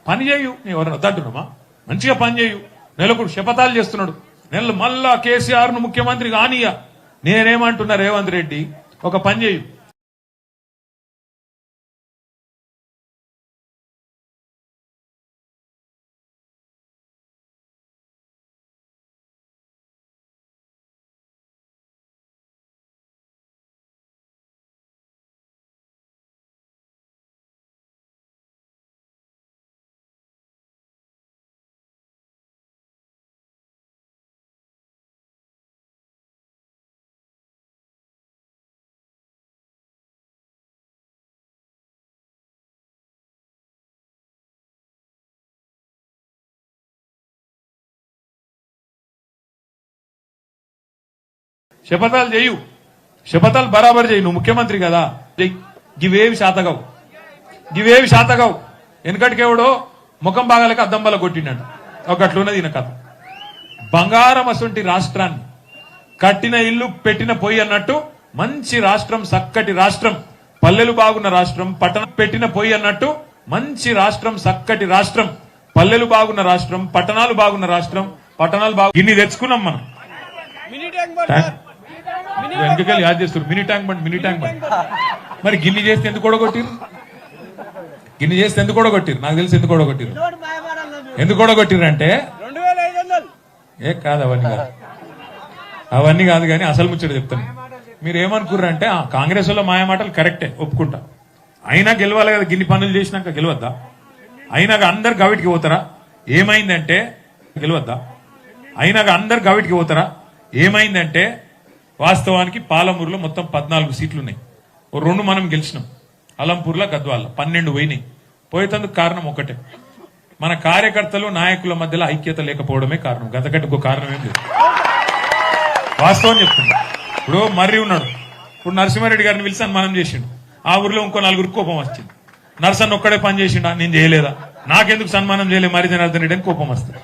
పని చేయు, నీ ఎవరైనా వద్దంటున్నామా? మంచిగా పని చేయు. నెలకుడు శపథాలు చేస్తున్నాడు. నెలలు మళ్ళా కేసీఆర్ ను ముఖ్యమంత్రి కానీయ. నేనేమంటున్నా, రేవంత్ రెడ్డి ఒక పని చేయు. శపథాలు చేయు, శపథాలు బరాబర్ చేయి. నువ్వు ముఖ్యమంత్రి కదా, గివేవి శాతగావు, గివేవి శాతగావు. వెనకటికెవడో ముఖం బాగాలేక అద్దం బల కొట్టినాడు. ఒకట్లున్నది ఈయన కథ. బంగారం అసొంటి రాష్ట్రాన్ని కట్టిన ఇల్లు పెట్టిన పొయ్యి అన్నట్టు మంచి రాష్ట్రం, చక్కటి రాష్ట్రం, పల్లెలు బాగున్న రాష్ట్రం, పట్టణం పెట్టిన పొయ్యి అన్నట్టు మంచి రాష్ట్రం, చక్కటి రాష్ట్రం, పల్లెలు బాగున్న రాష్ట్రం, పట్టణాలు బాగున్న రాష్ట్రం, పట్టణాలు బాగు ఇన్ని తెచ్చుకున్నాం మనం. వెనకకెళ్ళి యాద్ చేస్తారు mini tank bund, mini tank bund. మరి గిన్ని చేస్తే ఎందుకు కూడగొట్టిరు? గిన్ని చేస్తే ఎందుకు కూడగొట్టిరు? నాకు తెలిసి ఎందుకు కూడగొట్టిరు. ఎందుకు కూడగొట్టిరు అంటే ఏ కాదు, అవన్నీ కాదు, అవన్నీ కాదు. కానీ అసలు ముచ్చట చెప్తాను. మీరు ఏమనుకుర్రంటే కాంగ్రెస్ లో మాయ మాటలు కరెక్టే, ఒప్పుకుంటా. అయినా గెలవాలి కదా, గిన్ని పనులు చేసినాక గెలవద్దా? అయినాక అందరు గవిటికి పోతారా? ఏమైందంటే గెలవద్దా? అయినాక అందరు గవిటికి పోతారా? ఏమైందంటే వాస్తవానికి పాలమూరులో మొత్తం 14 సీట్లు ఉన్నాయి. 2 మనం గెలిచినాం. అలంపూర్లో, గద్వాల 12 పోయినాయి. పోయేందుకు కారణం ఒకటే, మన కార్యకర్తలు నాయకుల మధ్యలో ఐక్యత లేకపోవడమే కారణం. గతకంటే ఇంకో కారణం ఏం లేదు. వాస్తవం చెప్తున్నా. ఇప్పుడు మర్రి ఉన్నాడు, ఇప్పుడు నరసింహారెడ్డి గారిని పిలిచి సన్మానం చేసిండు. ఆ ఊర్లో ఇంకో 4 కోపం వచ్చింది. నరసన్న ఒక్కడే పని చేసిండా, నేను చేయలేదా, నాకెందుకు సన్మానం చేయలేదు మరి జనార్దన్ రెడ్డి అని కోపం వస్తుంది.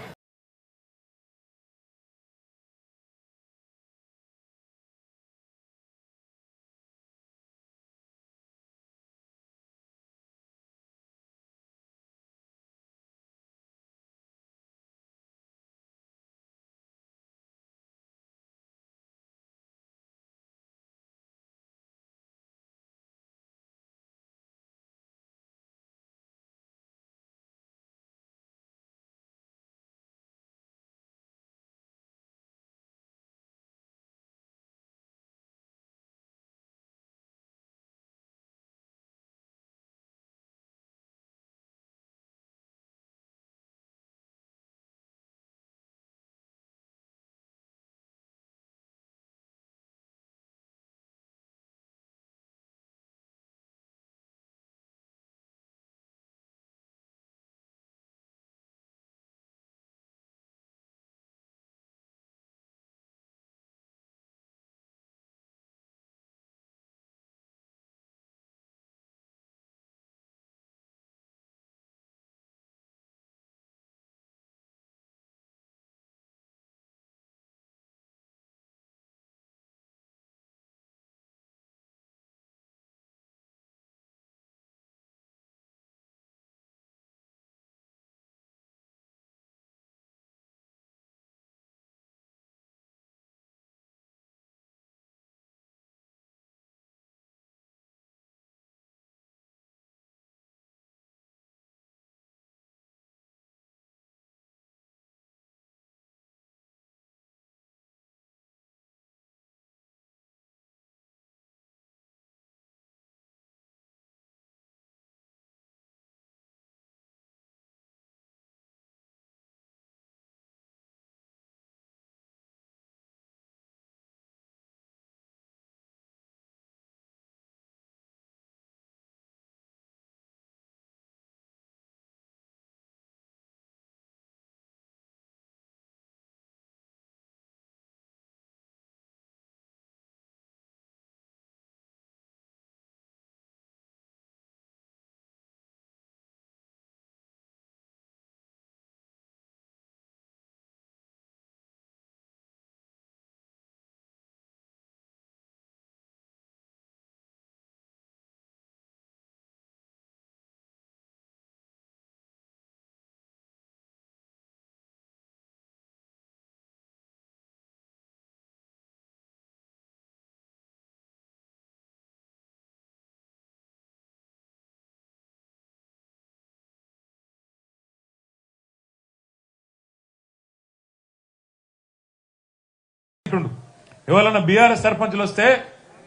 ఎవరన్నా బీఆర్ఎస్ సర్పంచులు వస్తే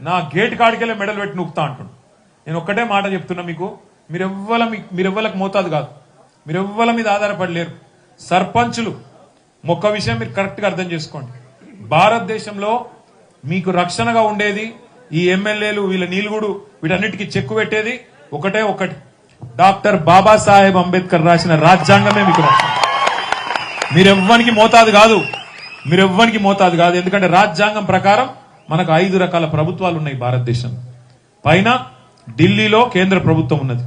నా గేట్ కాడికెళ్ళి మెడల్ పెట్టి నూకుతా అంటుండు. నేను ఒక్కటే మాట చెప్తున్నా మీకు, మీరెవ్వలకు మోతాదు కాదు, మీరెవ్వల మీద ఆధారపడలేరు. సర్పంచులు ఒక్క విషయం మీరు కరెక్ట్ గా అర్థం చేసుకోండి. భారతదేశంలో మీకు రక్షణగా ఉండేది ఈ ఎమ్మెల్యేలు, వీళ్ళ నీలుగుడు, వీటన్నిటికీ చెక్కు పెట్టేది ఒకటే ఒకటి, డాక్టర్ బాబాసాహెబ్ అంబేద్కర్ రాసిన రాజ్యాంగమే మీకు రక్షణ. మీరెవ్వనికి మోతాదు కాదు, మీరెవ్వనికి మోతాదు కాదు. ఎందుకంటే రాజ్యాంగం ప్రకారం మనకు 5 రకాల ప్రభుత్వాలు ఉన్నాయి భారతదేశం. పైన ఢిల్లీలో కేంద్ర ప్రభుత్వం ఉన్నది,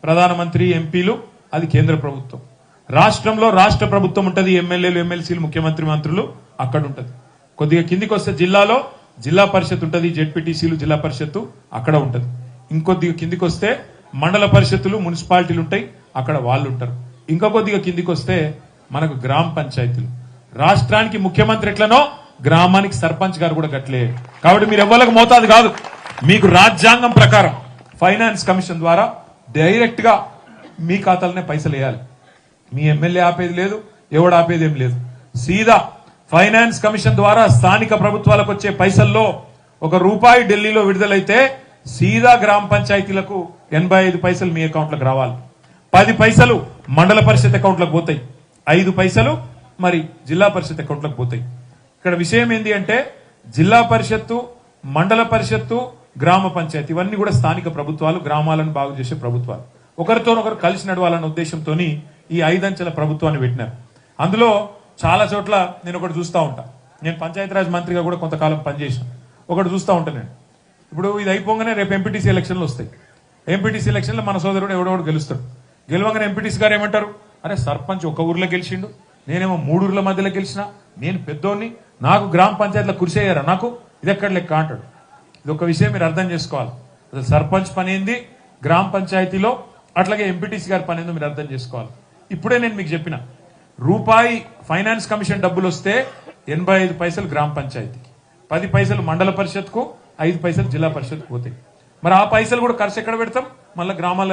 ప్రధానమంత్రి, ఎంపీలు, అది కేంద్ర ప్రభుత్వం. రాష్ట్రంలో రాష్ట్ర ప్రభుత్వం ఉంటది, ఎమ్మెల్యేలు, ఎమ్మెల్సీలు, ముఖ్యమంత్రి, మంత్రులు అక్కడ ఉంటది. కొద్దిగా కిందికి వస్తే జిల్లాలో జిల్లా పరిషత్ ఉంటది, జెడ్పీటీసీలు, జిల్లా పరిషత్తు అక్కడ ఉంటది. ఇంకొద్దిగా కిందికి వస్తే మండల పరిషత్తులు, మున్సిపాలిటీలు ఉంటాయి, అక్కడ వాళ్ళు ఉంటారు. ఇంకా కొద్దిగా కిందికి వస్తే మనకు గ్రామ పంచాయతీలు. రాష్ట్రానికి ముఖ్యమంత్రి ఎట్లనో గ్రామానికి సర్పంచ్ గారు కూడా గట్లే. కాబట్టి మీరు ఎవ్వరికి మోతాదు కాదు. మీకు రాజ్యాంగం ప్రకారం ఫైనాన్స్ కమిషన్ ద్వారా డైరెక్ట్ గా మీ ఖాతాలనే పైసలు వేయాలి. మీ ఎమ్మెల్యే ఆపేది లేదు, ఎవడు ఆపేది ఏం లేదు. సీదా ఫైనాన్స్ కమిషన్ ద్వారా స్థానిక ప్రభుత్వాలకు వచ్చే పైసల్లో ₹1 ఢిల్లీలో విడుదలైతే సీదా గ్రామ పంచాయతీలకు 85 పైసలు మీ అకౌంట్లకు రావాలి. 10 పైసలు మండల పరిషత్ అకౌంట్లకు పోతాయి, 5 పైసలు మరి జిల్లా పరిషత్ అకౌంట్లకు పోతాయి. ఇక్కడ విషయం ఏంటి అంటే జిల్లా పరిషత్తు, మండల పరిషత్తు, గ్రామ పంచాయతీ ఇవన్నీ కూడా స్థానిక ప్రభుత్వాలు, గ్రామాలను బాగు చేసే ప్రభుత్వాలు. ఒకరితోనొకరు కలిసి నడవాలన్న ఉద్దేశంతో ఈ 5 అంచెల ప్రభుత్వాన్ని పెట్టినారు. అందులో చాలా చోట్ల నేను ఒకటి చూస్తూ ఉంటా. నేను పంచాయతీరాజ్ మంత్రిగా కూడా కొంతకాలం పనిచేసాను. ఒకటి చూస్తూ ఉంటాను నేను. ఇప్పుడు ఇది అయిపోగానే రేపు ఎంపీటీసీ ఎలక్షన్లు వస్తాయి. ఎంపీటీసీ ఎలక్షన్లో మన సోదరుడు ఎవడెవడు గెలుస్తాడు. గెలవగానే ఎంపీటీసీ గారు ఏమంటారు, అరే సర్పంచ్ ఒక ఊర్లో గెలిచిండు, నేనేమో 3 ఊర్ల మధ్యలో గెలిచినా, నేను పెద్దోడిని, నాకు గ్రామ పంచాయతీలో కుర్చీ అయ్యారా, నాకు ఇది ఎక్కడ లెక్క అంటాడు. ఇది ఒక విషయం మీరు అర్థం చేసుకోవాలి. అసలు సర్పంచ్ పని ఏంది గ్రామ పంచాయతీలో, అట్లాగే ఎంపీటీసీ గారి పని ఏందో మీరు అర్థం చేసుకోవాలి. ఇప్పుడే నేను మీకు చెప్పిన ₹1 ఫైనాన్స్ కమిషన్ డబ్బులు వస్తే 85 పైసలు గ్రామ పంచాయతీకి, 10 పైసలు మండల పరిషత్కు, 5 పైసలు జిల్లా పరిషత్కు పోతాయి. మరి ఆ పైసలు కూడా ఖర్చు ఎక్కడ పెడతాం, మళ్ళీ గ్రామాలలో